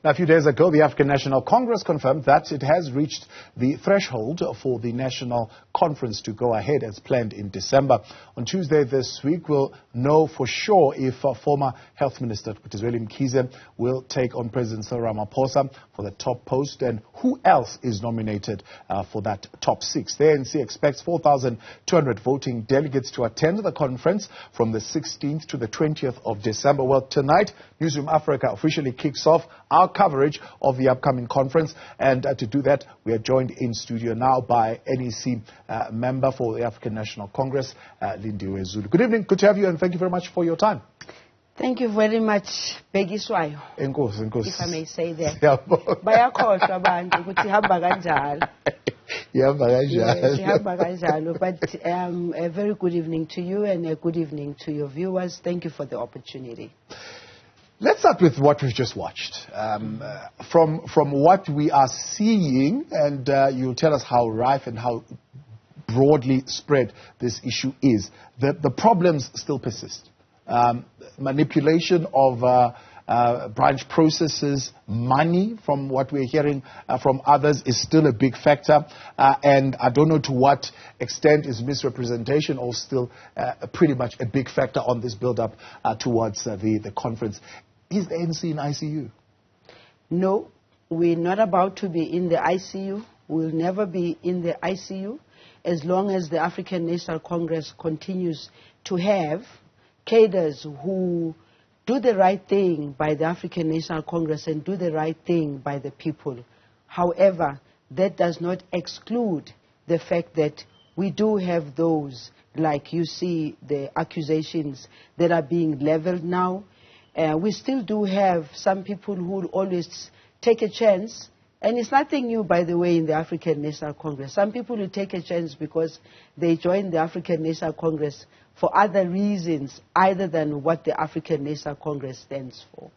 Now, a few days ago, the African National Congress confirmed that it has reached the threshold for the National Conference to go ahead as planned in December. On Tuesday this week, we'll know for sure if former Health Minister Zweli Mkhize will take on President Cyril Ramaphosa for the top post and who else is nominated for that top six. The ANC expects 4,200 voting delegates to attend the conference from the 16th to the 20th of December. Well, tonight, Newzroom Afrika officially kicks off our coverage of the upcoming conference, and to do that, we are joined in studio now by NEC member for the African National Congress, Lindiwe Zulu. Good evening, good to have you, and thank you very much for your time. Thank you very much, Begi Swayo. Enkosi. If I may say that. Bayakhohlwa abantu ukuthi hamba kanjalo. Ihamba kanjalo. But a very good evening to you and a good evening to your viewers. Thank you for the opportunity. Let's start with what we've just watched. From what we are seeing, and you'll tell us how rife and how broadly spread this issue is. The problems still persist. Manipulation of branch processes, money, from what we're hearing from others, is still a big factor. And I don't know to what extent is misrepresentation or still pretty much a big factor on this build-up towards the conference. Is the ANC in ICU? No, we're not about to be in the ICU. We'll never be in the ICU as long as the African National Congress continues to have cadres who do the right thing by the African National Congress and do the right thing by the people. However, that does not exclude the fact that we do have those, like you see, the accusations that are being leveled now. We still do have some people who will always take a chance. And it's nothing new, by the way, in the African National Congress. Some people will take a chance because they joined the African National Congress for other reasons other than what the African National Congress stands for.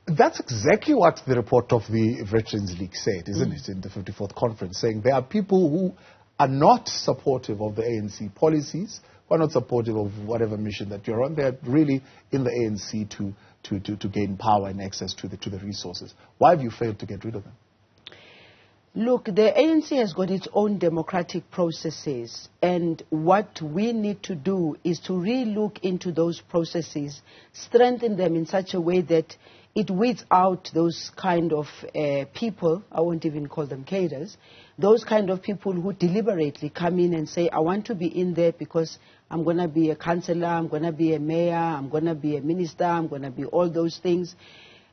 That's exactly what the report of the Veterans League said, isn't it, in the 54th conference, saying there are people who are not supportive of the ANC policies, who are not supportive of whatever mission that you're on. They're really in the ANC to gain power and access to the resources. Why have you failed to get rid of them? Look, the ANC has got its own democratic processes, and what we need to do is to re-look into those processes, strengthen them in such a way that it weeds out those kind of people, I won't even call them cadres, those kind of people who deliberately come in and say, I want to be in there because I'm going to be a councillor, I'm going to be a mayor, I'm going to be a minister, I'm going to be all those things.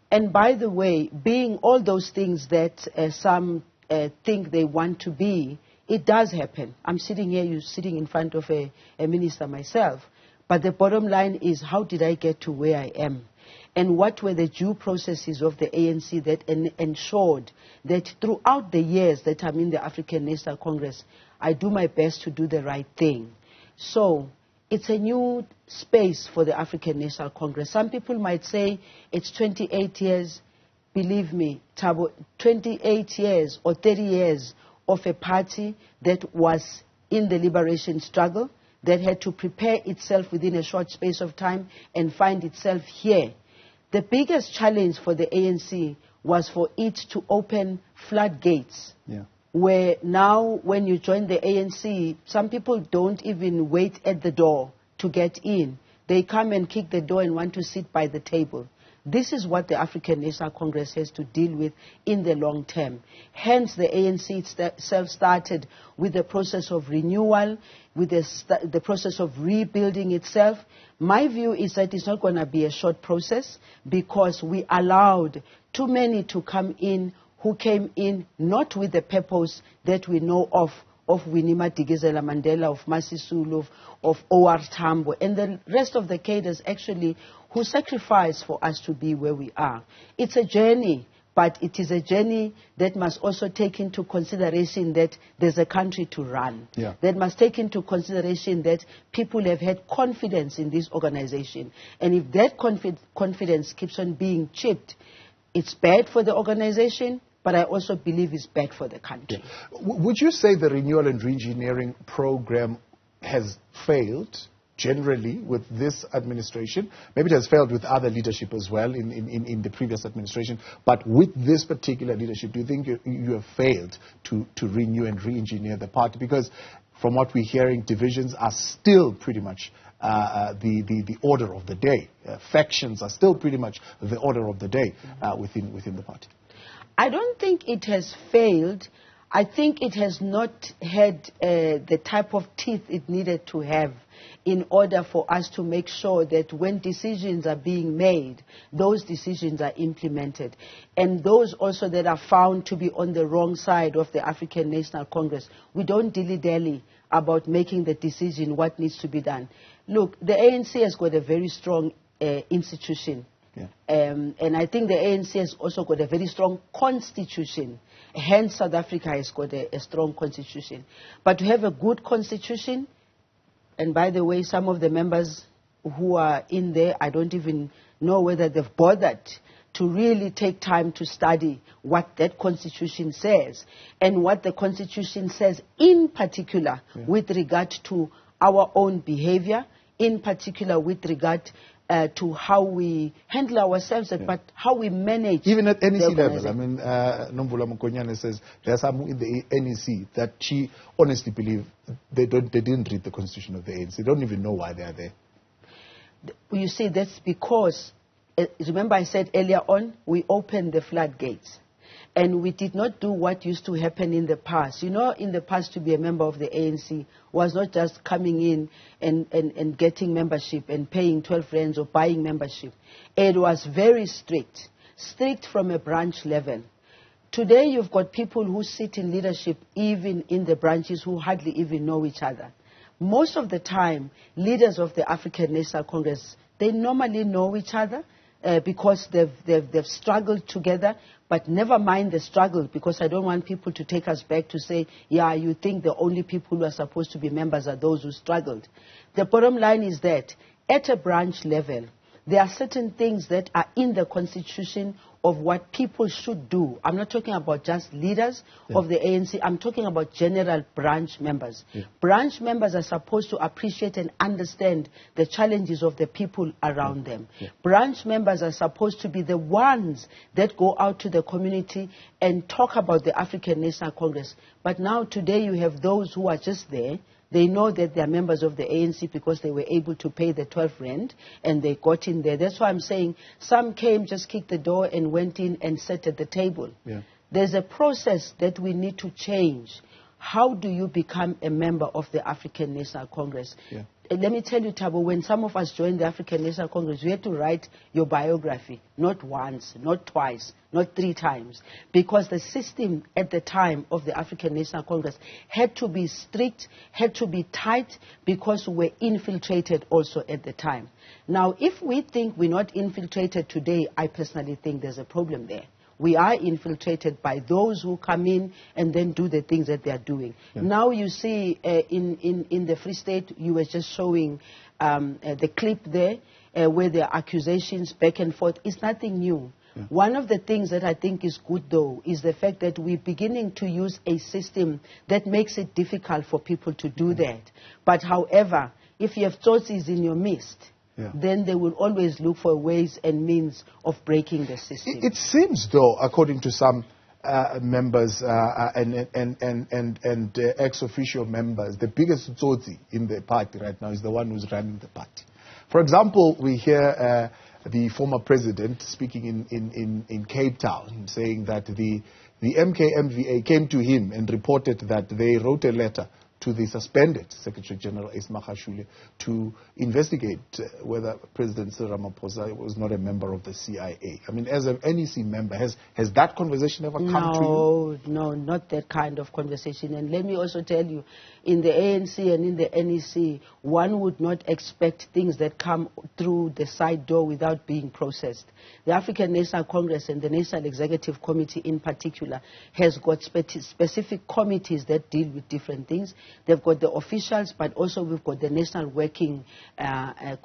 And by the way, being all those things that some think they want to be, it does happen. I'm sitting here, you're sitting in front of a minister myself. But the bottom line is, how did I get to where I am? And what were the due processes of the ANC that ensured that throughout the years that I'm in the African National Congress, I do my best to do the right thing. So it's a new space for the African National Congress. Some people might say it's 28 years. Believe me, Thabo, 28 years or 30 years of a party that was in the liberation struggle, that had to prepare itself within a short space of time and find itself here. The biggest challenge for the ANC was for it to open floodgates, where now when you join the ANC, some people don't even wait at the door to get in. They come and kick the door and want to sit by the table. This is what the African National Congress has to deal with in the long term. Hence, the ANC itself started with the process of renewal, with the process of rebuilding itself. My view is that it's not going to be a short process because we allowed too many to come in who came in not with the purpose that we know of Winnie Madikizela Mandela, of Masisulu, of O.R. Tambo, and the rest of the cadres actually who sacrificed for us to be where we are. It's a journey, but it is a journey that must also take into consideration that there's a country to run. That must take into consideration that people have had confidence in this organization. And if that confidence keeps on being chipped, it's bad for the organization, but I also believe it's bad for the country. Would you say the renewal and reengineering program has failed generally with this administration. Maybe it has failed with other leadership as well in the previous administration. But with this particular leadership, do you think you have failed to renew and re-engineer the party? Because from what we're hearing, divisions are still pretty much the order of the day. Factions are still pretty much the order of the day within the party. I don't think it has failed. I think it has not had the type of teeth it needed to have in order for us to make sure that when decisions are being made, those decisions are implemented. And those also that are found to be on the wrong side of the African National Congress, we don't dilly-dally about making the decision what needs to be done. Look, the ANC has got a very strong institution. Yeah. And I think the ANC has also got a very strong constitution. Hence, South Africa has got a strong constitution. But to have a good constitution, and by the way, some of the members who are in there, I don't even know whether they've bothered to really take time to study what that constitution says, and what the constitution says in particular with regard to our own behavior, in particular with regard to how we handle ourselves, but how we manage. Even at NEC level, I mean, Nomvula Mokonyane says there are some in the NEC that she honestly believes they didn't read the constitution of the ANC. They don't even know why they are there. You see, that's because, remember I said earlier on, we opened the floodgates. And we did not do what used to happen in the past. You know, in the past, to be a member of the ANC was not just coming in and getting membership and paying 12 rands or buying membership. It was very strict from a branch level. Today, you've got people who sit in leadership, even in the branches, who hardly even know each other. Most of the time, leaders of the African National Congress, they normally know each other. Because they've struggled together, but never mind the struggle, because I don't want people to take us back to say, yeah, you think the only people who are supposed to be members are those who struggled. The bottom line is that at a branch level, there are certain things that are in the constitution of what people should do. I'm not talking about just leaders of the ANC. I'm talking about general branch members. Branch members are supposed to appreciate and understand the challenges of the people around them. Branch members are supposed to be the ones that go out to the community and talk about the African National Congress. But now today you have those who are just there. They know that they are members of the ANC because they were able to pay the 12 rand and they got in there. That's why I'm saying some came, just kicked the door and went in and sat at the table. There's a process that we need to change. How do you become a member of the African National Congress? Let me tell you, Thabo, when some of us joined the African National Congress, we had to write your biography, not once, not twice, not 3 times, because the system at the time of the African National Congress had to be strict, had to be tight, because we were infiltrated also at the time. Now, if we think we're not infiltrated today, I personally think there's a problem there. We are infiltrated by those who come in and then do the things that they are doing. Now you see in the Free State, you were just showing the clip there where there are accusations back and forth. It's nothing new. One of the things that I think is good, though, is the fact that we're beginning to use a system that makes it difficult for people to do that. But however, if you have Tsotsis in your midst, then they will always look for ways and means of breaking the system. It seems, though, according to some members and ex-official members, the biggest Tsotsi in the party right now is the one who's running the party. For example, we hear the former president speaking in Cape Town, saying that the MKMVA came to him and reported that they wrote a letter to the suspended Secretary General Ace Magashule to investigate whether President Cyril Ramaphosa was not a member of the CIA. I mean, as an NEC member, has that conversation ever come to you? No, not that kind of conversation. And let me also tell you, in the ANC and in the NEC, one would not expect things that come through the side door without being processed. The African National Congress and the National Executive Committee in particular has got specific committees that deal with different things. They've got the officials, but also we've got the National Working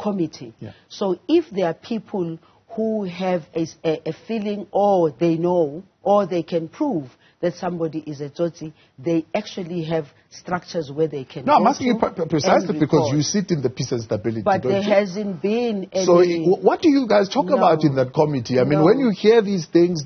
Committee. So if there are people who have a feeling, or they know, or they can prove that somebody is a tsotsi, they actually have structures where they can No, I'm asking you precisely because you sit in the Peace and Stability. But there hasn't been any... So what do you guys talk about in that committee? I mean, when you hear these things,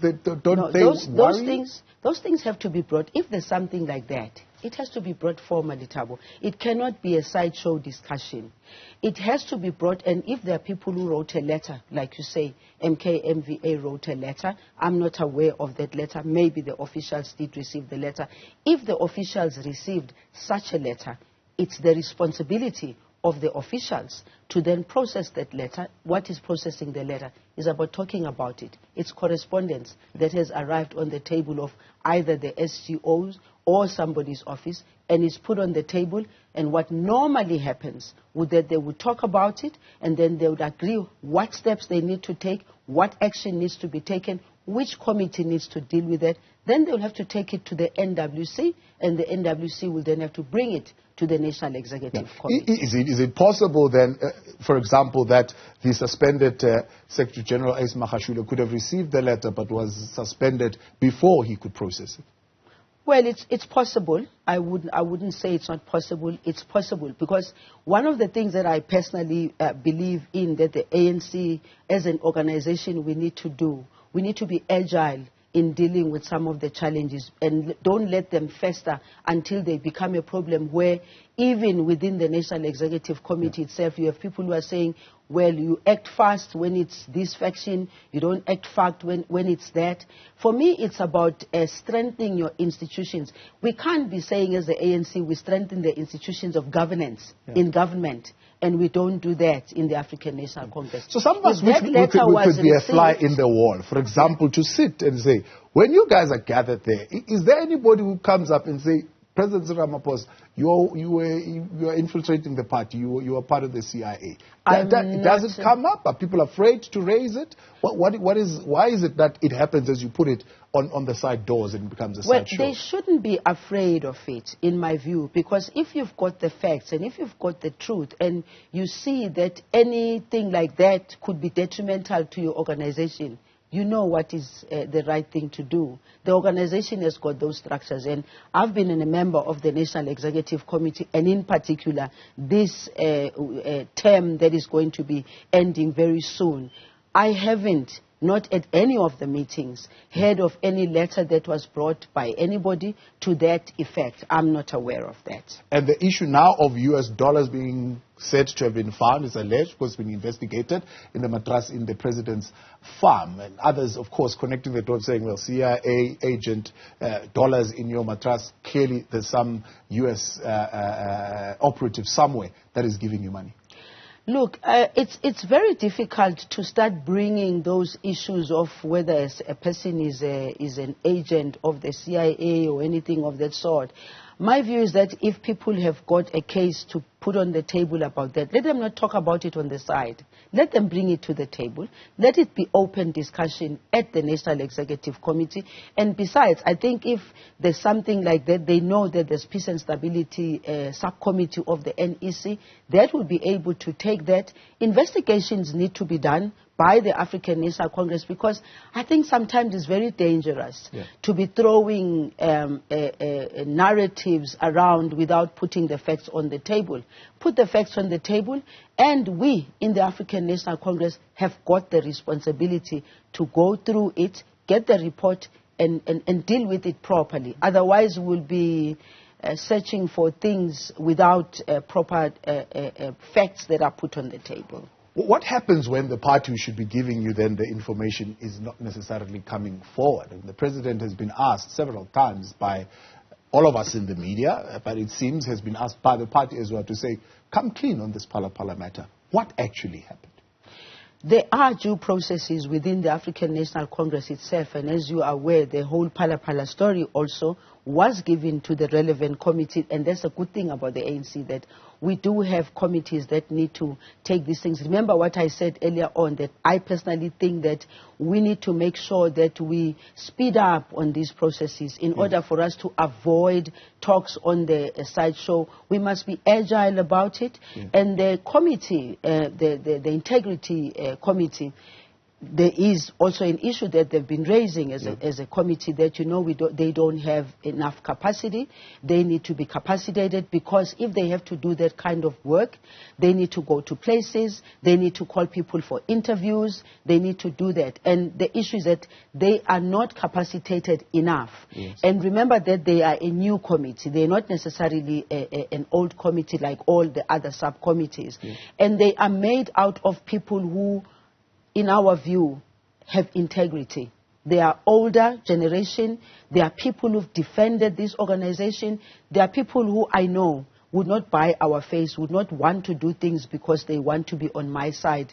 those things have to be brought. If there's something like that, it has to be brought formally, Thabo. It cannot be a sideshow discussion. It has to be brought, and if there are people who wrote a letter, like you say, MKMVA wrote a letter, I'm not aware of that letter. Maybe the officials did receive the letter. If the officials received such a letter, it's the responsibility of the officials to then process that letter. What is processing the letter is about talking about it. It's correspondence that has arrived on the table of either the SGOs or somebody's office, and it's put on the table, and what normally happens would that they would talk about it, and then they would agree what steps they need to take, what action needs to be taken, which committee needs to deal with it. Then they'll have to take it to the NWC, and the NWC will then have to bring it to the National Executive Committee. Is it possible then, for example, that the suspended Secretary General Ace Magashule could have received the letter but was suspended before he could process it? Well, it's possible. I wouldn't say it's not possible. It's possible because one of the things that I personally believe in that the ANC as an organization we need to do, we need to be agile in dealing with some of the challenges and don't let them fester until they become a problem where even within the National Executive Committee itself, you have people who are saying, well, you act fast when it's this faction, you don't act fast when it's that. For me, it's about strengthening your institutions. We can't be saying as the ANC we strengthen the institutions of governance in government, and we don't do that in the African National Congress. So some of us we could be a fly in the wall. For example, to sit and say, when you guys are gathered there, is there anybody who comes up and say, President Cyril Ramaphosa, you are infiltrating the party. You are part of the CIA. Does it come up? Are people afraid to raise it? Why is it that it happens as you put it on the side doors and it becomes a sideshow? Well, they shouldn't be afraid of it, in my view, because if you've got the facts and if you've got the truth and you see that anything like that could be detrimental to your organization, you know what is the right thing to do. The organization has got those structures, and I've been a member of the National Executive Committee, and in particular, this term that is going to be ending very soon. I haven't, not at any of the meetings, heard of any letter that was brought by anybody to that effect. I'm not aware of that. And the issue now of US dollars being said to have been found is alleged, was being investigated in the mattress in the president's farm. And others, of course, connecting the dots saying, well, CIA agent, dollars in your mattress, clearly there's some US operative somewhere that is giving you money. Look, it's very difficult to start bringing those issues of whether a person is an agent of the CIA or anything of that sort. My view is that if people have got a case to put on the table about that, let them not talk about it on the side. Let them bring it to the table. Let it be open discussion at the National Executive Committee. And besides, I think if there's something like that, they know that there's Peace and Stability subcommittee of the NEC that will be able to take that. Investigations need to be done by the African National Congress, because I think sometimes it's very dangerous to be throwing narratives around without putting the facts on the table. Put the facts on the table, and we in the African National Congress have got the responsibility to go through it, get the report, and deal with it properly. Otherwise, we'll be searching for things without proper facts that are put on the table. What happens when the party who should be giving you then the information is not necessarily coming forward? And the president has been asked several times by all of us in the media, but it seems has been asked by the party as well to say, come clean on this Phala matter. What actually happened? There are due processes within the African National Congress itself, and as you are aware, the whole Phala story also was given to the relevant committee, and that's a good thing about the ANC, that we do have committees that need to take these things. Remember what I said earlier on, that I personally think that we need to make sure that we speed up on these processes in order for us to avoid talks on the sideshow. We must be agile about it, and the committee, the integrity committee, there is also an issue that they've been raising as a committee that, they don't have enough capacity. They need to be capacitated, because if they have to do that kind of work, they need to go to places, they need to call people for interviews, they need to do that. And the issue is that they are not capacitated enough. Yes. And remember that they are a new committee. They're not necessarily an old committee like all the other subcommittees. Yes. And they are made out of people who, in our view, have integrity. They are older generation. They are people who've defended this organization. They are people who I know would not buy our face, would not want to do things because they want to be on my side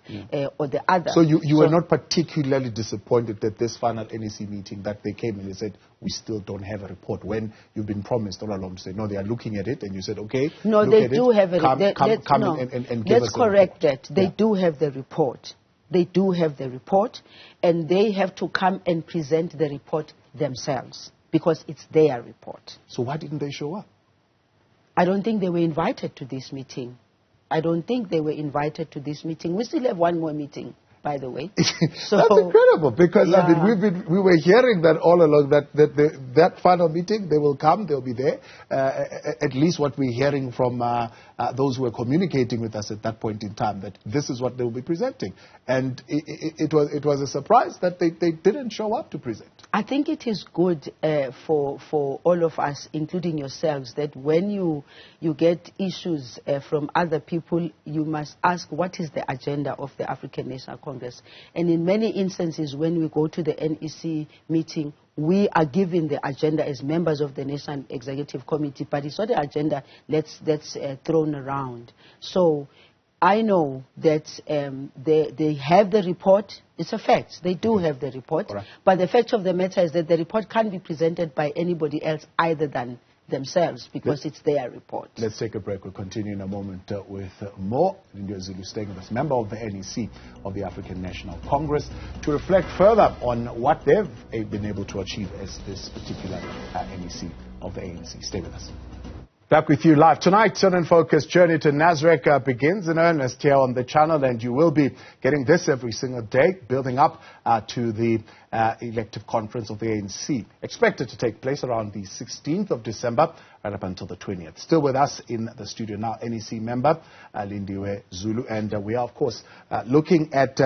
or the other. So you were not particularly disappointed that this final NEC meeting, that they came and they said, we still don't have a report, when you've been promised all along to say, no, they are looking at it, and you said, okay, no, they do have a report. And give us let's correct that. They do have the report. They do have the report, and they have to come and present the report themselves, because it's their report. So why didn't they show up? I don't think they were invited to this meeting. I don't think they were invited to this meeting. We still have one more meeting, by the way. So, that's incredible, because I mean, we were hearing that all along, that final meeting, they will come, they'll be there. At least what we're hearing from those who were communicating with us at that point in time, that this is what they will be presenting. And it was a surprise that they didn't show up to present. I think it is good for all of us, including yourselves, that when you get issues from other people, you must ask, what is the agenda of the African National Congress? And in many instances, when we go to the NEC meeting, we are given the agenda as members of the National Executive Committee, but it's not the agenda that's thrown around. So I know that they have the report. It's a fact. They do have the report. Right. But the fact of the matter is that the report can't be presented by anybody else other than themselves, because it's their report. Let's take a break. We'll continue in a moment with more. Lindiwe Zulu staying with us, member of the NEC of the African National Congress, to reflect further on what they've been able to achieve as this particular NEC of the ANC. Stay with us. Back with you live tonight. Turn and Focus journey to Nasrec begins in earnest here on the channel, and you will be getting this every single day, building up to the elective conference of the ANC, expected to take place around the 16th of December, right up until the 20th. Still with us in the studio now, NEC member Lindiwe Zulu, and we are, of course, looking at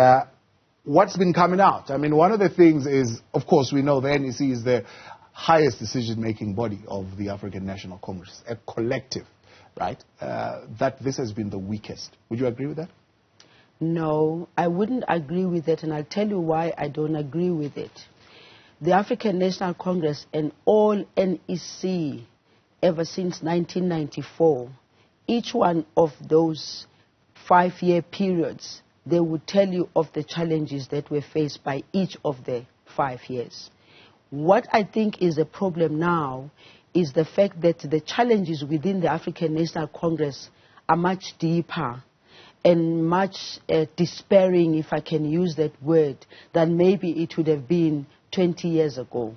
what's been coming out. I mean, one of the things is, of course, we know the NEC is the highest decision-making body of the African National Congress, a collective, right? That this has been the weakest. Would you agree with that? No, I wouldn't agree with that, and I'll tell you why I don't agree with it. The African National Congress and all NEC, ever since 1994, each one of those 5-year periods, they would tell you of the challenges that were faced by each of the 5 years. What I think is a problem now is the fact that the challenges within the African National Congress are much deeper and much despairing, if I can use that word, than maybe it would have been 20 years ago.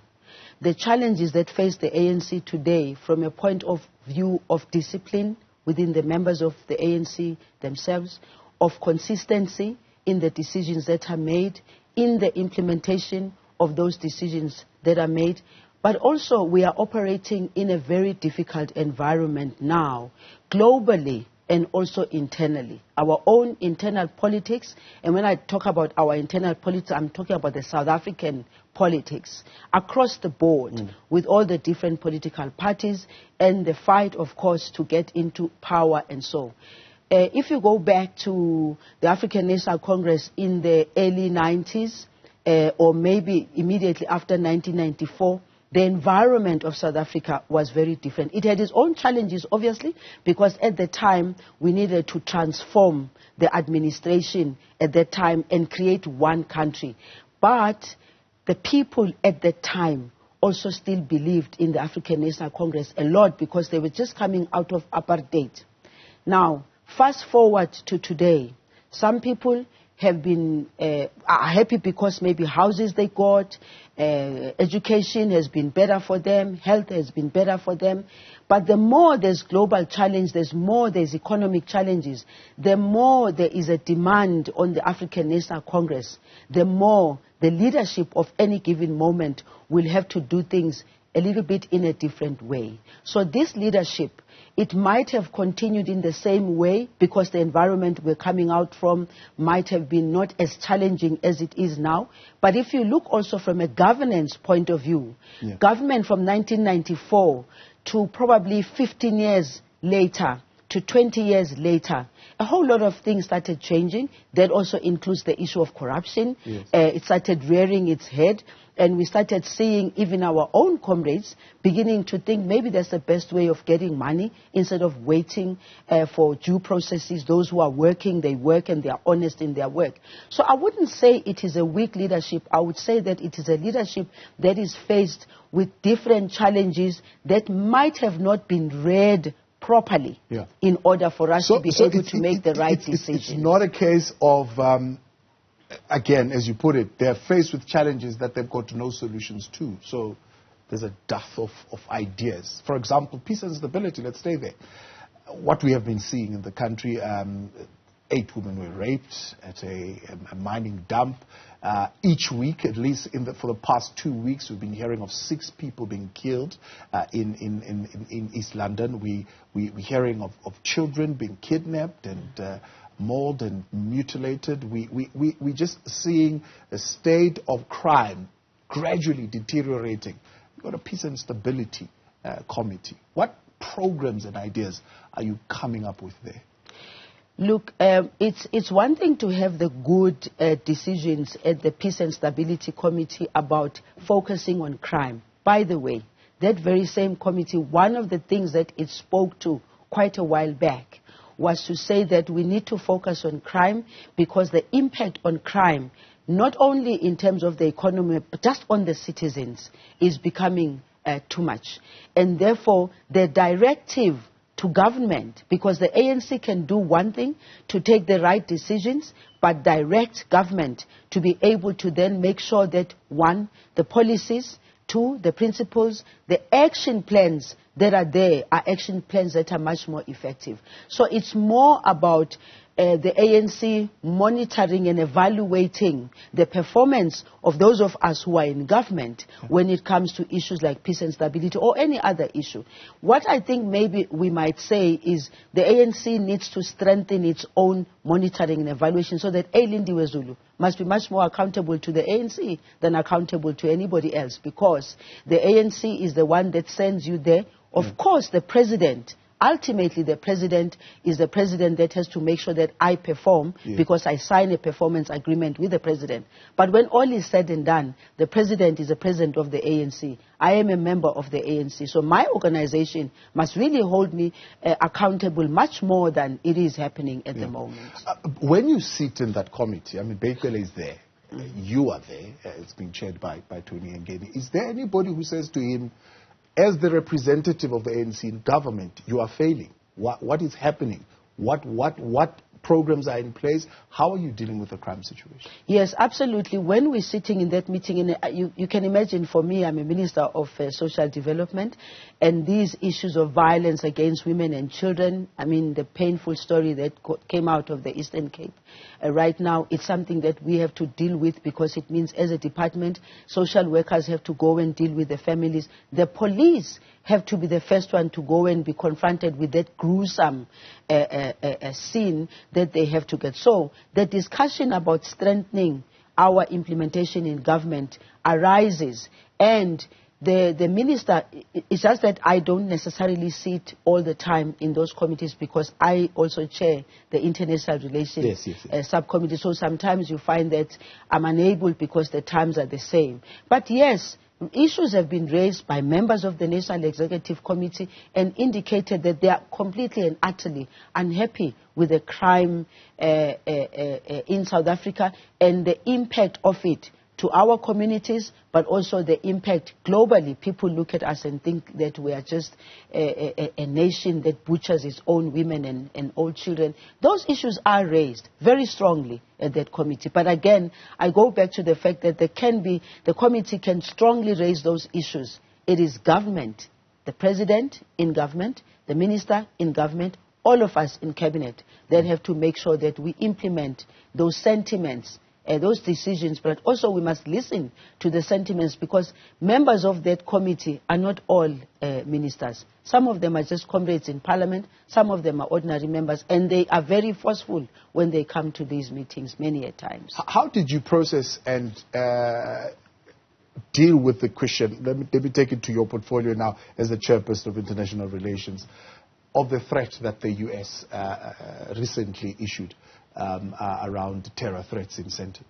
The challenges that face the ANC today, from a point of view of discipline within the members of the ANC themselves, of consistency in the decisions that are made, in the implementation of those decisions that are made, but also we are operating in a very difficult environment now, globally and also internally. Our own internal politics, and when I talk about our internal politics, I'm talking about the South African politics across the board, with all the different political parties and the fight, of course, to get into power and so. If you go back to the African National Congress in the early 90s, or maybe immediately after 1994, the environment of South Africa was very different. It had its own challenges, obviously, because at the time we needed to transform the administration at that time and create one country. But the people at that time also still believed in the African National Congress a lot, because they were just coming out of apartheid. Now, fast forward to today, some people have been are happy because maybe houses they got, education has been better for them, health has been better for them. But the more there's global challenge, there's economic challenges, the more there is a demand on the African National Congress, the more the leadership of any given moment will have to do things a little bit in a different way. So this leadership, it might have continued in the same way because the environment we're coming out from might have been not as challenging as it is now. But if you look also from a governance point of view, government from 1994 to probably 15 years later to 20 years later, a whole lot of things started changing. That also includes the issue of corruption. It started rearing its head. And we started seeing even our own comrades beginning to think maybe that's the best way of getting money instead of waiting for due processes. Those who are working, they work and they are honest in their work. So I wouldn't say it is a weak leadership. I would say that it is a leadership that is faced with different challenges that might have not been read properly in order for us to be able to make the right decisions. It's not a case of... again, as you put it, they're faced with challenges that they've got no solutions to. So there's a dearth of ideas. For example, peace and stability, let's stay there. What we have been seeing in the country, 8 women were raped at a mining dump. Each week, at least for the past 2 weeks, we've been hearing of 6 people being killed in East London. We're hearing of children being kidnapped and mauled and mutilated. We're just seeing a state of crime gradually deteriorating. We've got a peace and stability committee. What programs and ideas are you coming up with there? Look, it's one thing to have the good decisions at the Peace and Stability Committee about focusing on crime. By the way, that very same committee, one of the things that it spoke to quite a while back was to say that we need to focus on crime because the impact on crime, not only in terms of the economy, but just on the citizens, is becoming too much. And therefore, the directive to government, because the ANC can do one thing, to take the right decisions, but direct government to be able to then make sure that, 1, the policies, 2, the principles, the action plans that are there are action plans that are much more effective. So it's more about the ANC monitoring and evaluating the performance of those of us who are in government when it comes to issues like peace and stability or any other issue. What I think maybe we might say is the ANC needs to strengthen its own monitoring and evaluation so that Lindiwe Zulu must be much more accountable to the ANC than accountable to anybody else, because the ANC is the one that sends you there. Of course, the president, ultimately the president is the president that has to make sure that I perform because I sign a performance agreement with the president. But when all is said and done, the president is the president of the ANC. I am a member of the ANC. So my organization must really hold me accountable much more than it is happening at the moment. When you sit in that committee, I mean, Bekele is there. You are there. It's being chaired by Tony Ngeni. Is there anybody who says to him, as the representative of the ANC in government, you are failing? What is happening? What programs are in place? How are you dealing with the crime situation? Yes, absolutely. When we're sitting in that meeting, you can imagine, for me, I'm a minister of social development, and these issues of violence against women and children, I mean, the painful story that came out of the Eastern Cape, right now, it's something that we have to deal with, because it means as a department, social workers have to go and deal with the families. The police have to be the first one to go and be confronted with that gruesome scene that they have to get. So the discussion about strengthening our implementation in government arises, and the minister, it's just that I don't necessarily sit all the time in those committees, because I also chair the international relations subcommittee. So sometimes you find that I'm unable because the times are the same. But yes, issues have been raised by members of the National Executive Committee and indicated that they are completely and utterly unhappy with the crime in South Africa and the impact of it to our communities, but also the impact globally. People look at us and think that we are just a nation that butchers its own women and old children. Those issues are raised very strongly at that committee. But again, I go back to the fact that the committee can strongly raise those issues. It is government, the president in government, the minister in government, all of us in cabinet that have to make sure that we implement those sentiments, those decisions, but also we must listen to the sentiments, because members of that committee are not all ministers. Some of them are just comrades in parliament, some of them are ordinary members, and they are very forceful when they come to these meetings many a times. How did you process and deal with the question, let me take it to your portfolio now as the chairperson of international relations, of the threat that the U.S. recently issued around terror threats in Sandton?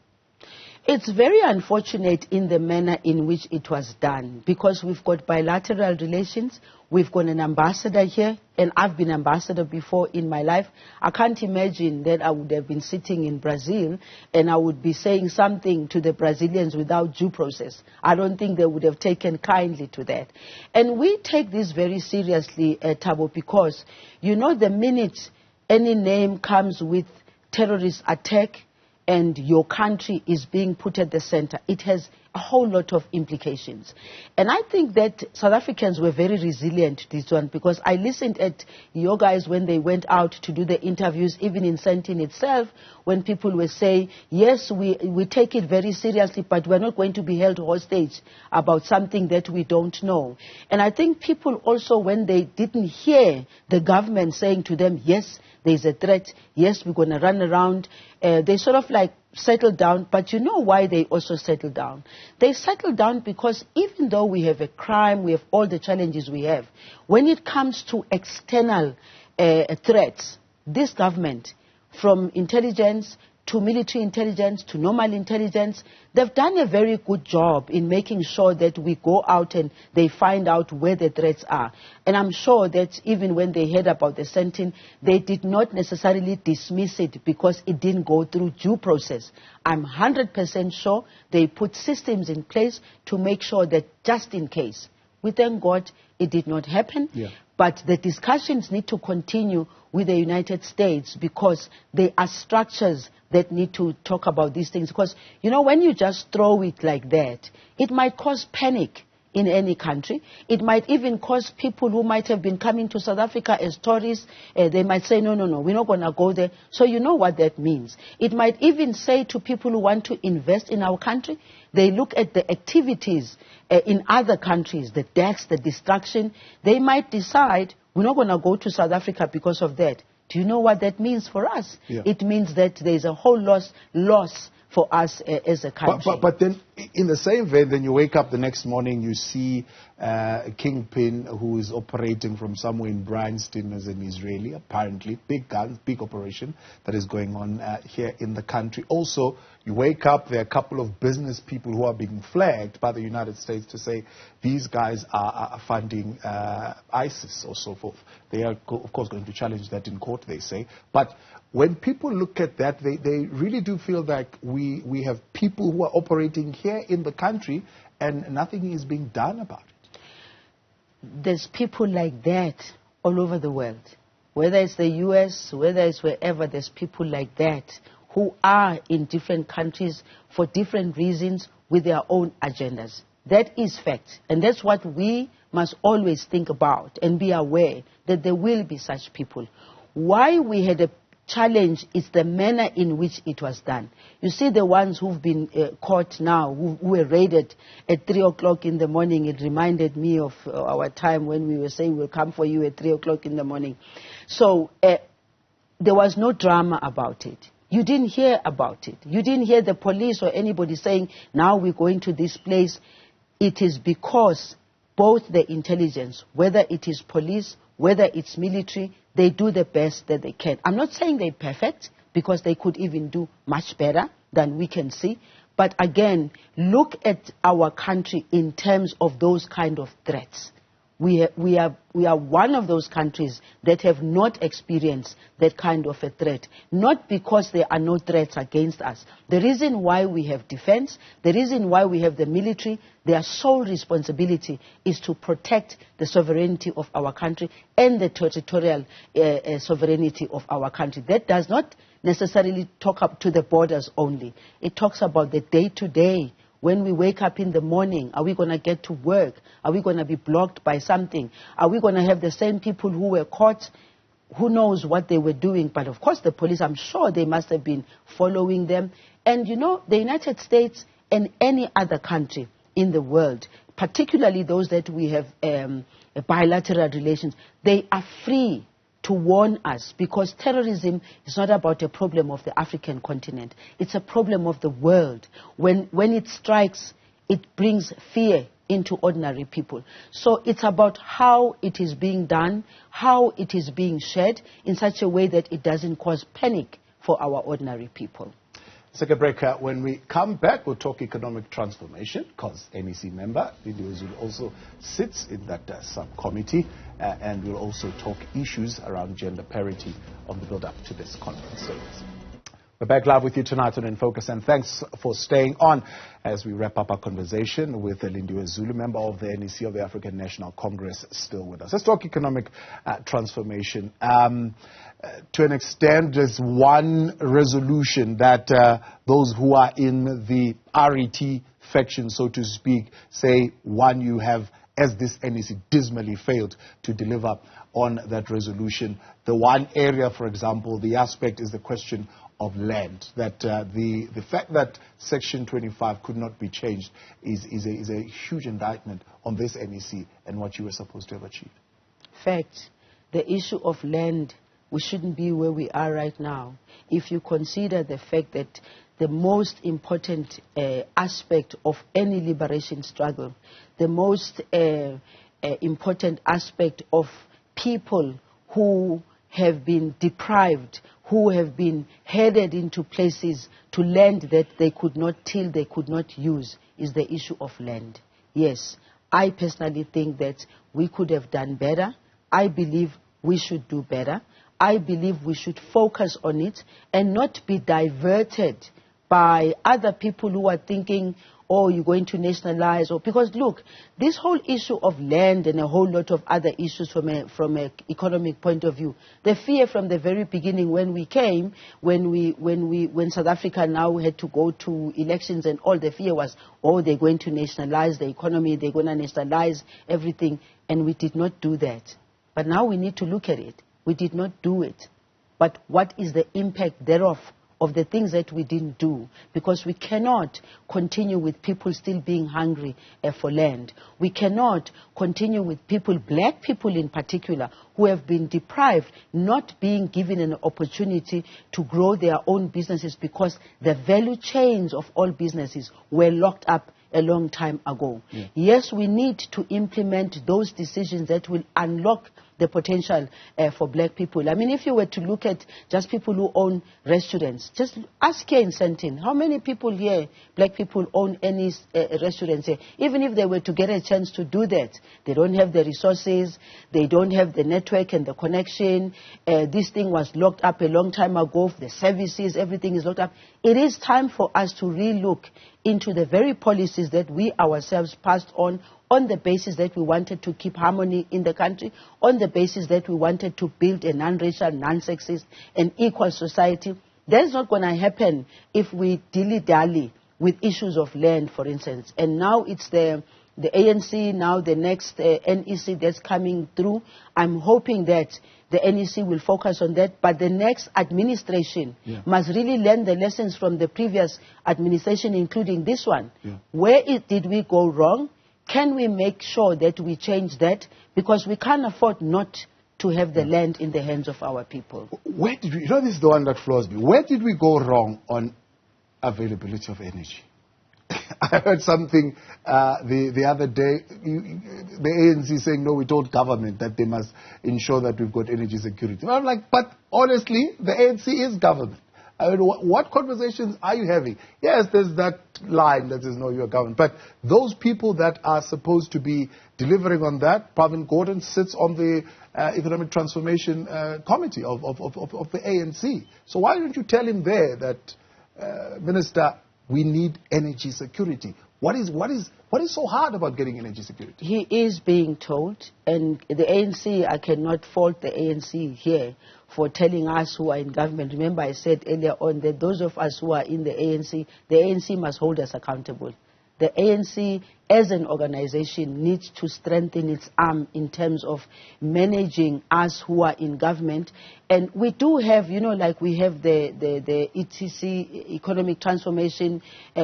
It's very unfortunate in the manner in which it was done, because we've got bilateral relations, we've got an ambassador here, and I've been ambassador before in my life. I can't imagine that I would have been sitting in Brazil and I would be saying something to the Brazilians without due process. I don't think they would have taken kindly to that. And we take this very seriously, Thabo, because, you know, the minute any name comes with terrorist attack, and your country is being put at the center, it has a whole lot of implications. And I think that South Africans were very resilient this one, because I listened at your guys when they went out to do the interviews, even in Sandton itself, when people were saying, yes, we take it very seriously, but we're not going to be held hostage about something that we don't know. And I think people also, when they didn't hear the government saying to them, yes, there's a threat, yes, we're going to run around, they sort of like settled down. But you know why they also settled down? They settled down because even though we have a crime, we have all the challenges we have, when it comes to external threats, this government, from intelligence to military intelligence to normal intelligence, they've done a very good job in making sure that we go out and they find out where the threats are. And I'm sure that even when they heard about the Sandton, they did not necessarily dismiss it because it didn't go through due process. I'm 100% sure they put systems in place to make sure that just in case. We thank God it did not happen. Yeah. But the discussions need to continue with the United States, because there are structures that need to talk about these things. Because, you know, when you just throw it like that, it might cause panic in any country. It might even cause people who might have been coming to South Africa as tourists, they might say, no, we're not going to go there. So you know what that means. It might even say to people who want to invest in our country, they look at the activities in other countries, the deaths, the destruction, they might decide, we're not going to go to South Africa because of that. Do you know what that means for us? Yeah. It means that there's a whole loss for us as a country. But then, in the same vein, then you wake up the next morning, you see a kingpin who is operating from somewhere in Bryanston as an Israeli, apparently. Big guns, big operation that is going on here in the country. Also, you wake up, there are a couple of business people who are being flagged by the United States to say these guys are funding ISIS or so forth. They are, of course, going to challenge that in court, they say. But when people look at that, they really do feel like we have people who are operating here in the country and nothing is being done about it. There's people like that all over the world. Whether it's the U.S., whether it's wherever, there's people like that who are in different countries for different reasons with their own agendas. That is fact. And that's what we must always think about and be aware that there will be such people. Why we had a challenge is the manner in which it was done. You see the ones who've been caught now, who were raided at 3 o'clock in the morning. It reminded me of our time when we were saying we'll come for you at 3 o'clock in the morning. So there was no drama about it. You didn't hear about it. You didn't hear the police or anybody saying, now we're going to this place. It is because both the intelligence, whether it is police, whether it's military, they do the best that they can. I'm not saying they're perfect, because they could even do much better than we can see. But again, look at our country in terms of those kind of threats. We are one of those countries that have not experienced that kind of a threat. Not because there are no threats against us. The reason why we have defense, the reason why we have the military, their sole responsibility is to protect the sovereignty of our country and the territorial sovereignty of our country. That does not necessarily talk up to the borders only. It talks about the day-to-day. When we wake up in the morning, are we going to get to work? Are we going to be blocked by something? Are we going to have the same people who were caught? Who knows what they were doing? But of course the police, I'm sure they must have been following them. And you know, the United States and any other country in the world, particularly those that we have bilateral relations, they are free to warn us, because terrorism is not about a problem of the African continent. It's a problem of the world. When it strikes, it brings fear into ordinary people. So it's about how it is being done, how it is being shared in such a way that it doesn't cause panic for our ordinary people. Second break. When we come back, we'll talk economic transformation, because NEC member Lindiwe Zulu also sits in that subcommittee, and we'll also talk issues around gender parity on the build-up to this conference series. We're back live with you tonight on In Focus, and thanks for staying on as we wrap up our conversation with Lindiwe Zulu, member of the NEC of the African National Congress, still with us. Let's talk economic transformation. To an extent, there's one resolution that those who are in the RET faction, so to speak, say, one, you have, as this NEC dismally failed to deliver on that resolution. The one area, for example, the aspect is the question of land, that the fact that Section 25 could not be changed is a huge indictment on this NEC and what you were supposed to have achieved. Fact, the issue of land, we shouldn't be where we are right now. If you consider the fact that the most important aspect of any liberation struggle, the most important aspect of people who have been deprived, who have been headed into places to land that they could not till, they could not use, is the issue of land. Yes, I personally think that we could have done better. I believe we should do better. I believe we should focus on it and not be diverted by other people who are thinking, oh, you're going to nationalize. Or because, look, this whole issue of land and a whole lot of other issues from an economic point of view, the fear from the very beginning when we came, when South Africa now had to go to elections and all, the fear was, oh, they're going to nationalize the economy, they're going to nationalize everything, and we did not do that. But now we need to look at it. We did not do it. But what is the impact thereof, of the things that we didn't do? Because we cannot continue with people still being hungry for land. We cannot continue with people, black people in particular, who have been deprived, not being given an opportunity to grow their own businesses because the value chains of all businesses were locked up a long time ago. Yeah. Yes, we need to implement those decisions that will unlock the potential for black people. I mean, if you were to look at just people who own restaurants, just ask here in Sentin, how many people here, black people, own any restaurants here? Even if they were to get a chance to do that, they don't have the resources, they don't have the network and the connection. This thing was locked up a long time ago, the services, everything is locked up. It is time for us to relook into the very policies that we ourselves passed on the basis that we wanted to keep harmony in the country, on the basis that we wanted to build a non-racial, non-sexist, and equal society. That's not going to happen if we dilly-dally with issues of land, for instance. And now it's the ANC, now the next NEC that's coming through. I'm hoping that the NEC will focus on that, but the next administration must really learn the lessons from the previous administration, including this one. Yeah. Where did we go wrong? Can we make sure that we change that? Because we can't afford not to have the land in the hands of our people. Where did we, you know, this is the one that floors me. Where did we go wrong on availability of energy? I heard something the other day, the ANC saying, no, we told government that they must ensure that we've got energy security. I'm like, but honestly, the ANC is government. I mean, what conversations are you having? Yes, there's that line that says, no, you're government. But those people that are supposed to be delivering on that, Pravin Gordhan sits on the Economic Transformation Committee of the ANC. So why don't you tell him there that, Minister, we need energy security? What is so hard about getting energy security? He is being told, and the ANC, I cannot fault the ANC here for telling us who are in government. Remember, I said earlier on that those of us who are in the ANC must hold us accountable. The ANC, as an organization, needs to strengthen its arm in terms of managing us who are in government. And we do have, like we have the ETC, Economic Transformation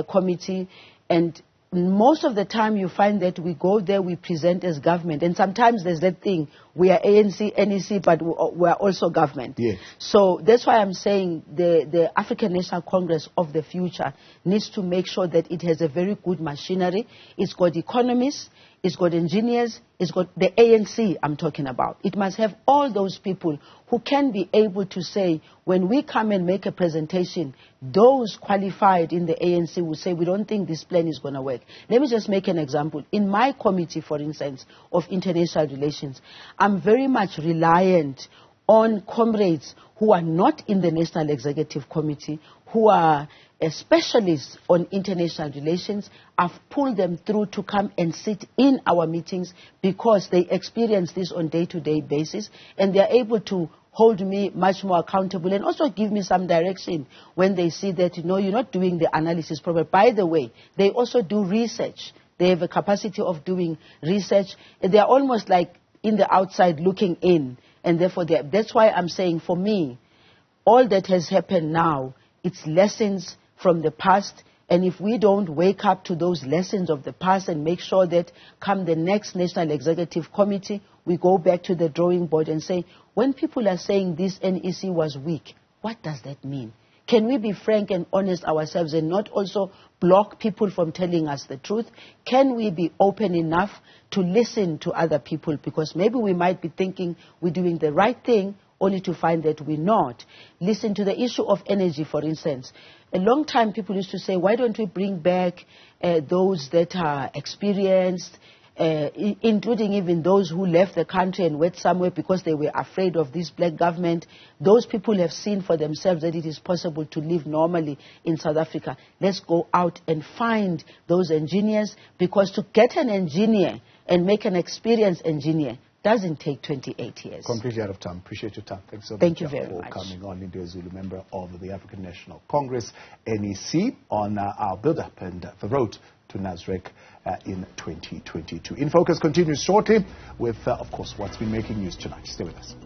Committee, and most of the time you find that we go there, we present as government. And sometimes there's that thing, we are ANC, NEC, but we are also government. Yes. So that's why I'm saying the African National Congress of the future needs to make sure that it has a very good machinery. It's got economists, it's got engineers, it's got the ANC I'm talking about. It must have all those people who can be able to say, when we come and make a presentation, those qualified in the ANC will say, we don't think this plan is going to work. Let me just make an example. In my committee, for instance, of international relations, I'm very much reliant on comrades who are not in the National Executive Committee, who are specialists on international relations. I've pulled them through to come and sit in our meetings because they experience this on day-to-day basis, and they're able to hold me much more accountable and also give me some direction when they see that, you're not doing the analysis properly. By the way, they also do research. They have a capacity of doing research. They're almost like in the outside looking in, and therefore that's why I'm saying, for me, all that has happened now, it's lessons from the past, and if we don't wake up to those lessons of the past and make sure that come the next National Executive Committee, we go back to the drawing board and say, when people are saying this NEC was weak, what does that mean? Can we be frank and honest ourselves and not also block people from telling us the truth? Can we be open enough to listen to other people? Because maybe we might be thinking we're doing the right thing, only to find that we're not. Listen to the issue of energy, for instance. A long time people used to say, why don't we bring back those that are experienced, including even those who left the country and went somewhere because they were afraid of this black government. Those people have seen for themselves that it is possible to live normally in South Africa. Let's go out and find those engineers, because to get an engineer and make an experienced engineer doesn't take 28 years. Completely out of time. Appreciate your time. Thanks so much. Thank you very much for coming on. Lindiwe Zulu, member of the African National Congress, NEC, on our build-up and the road to Nasrec in 2022. In Focus continues shortly with, of course, what's been making news tonight. Stay with us.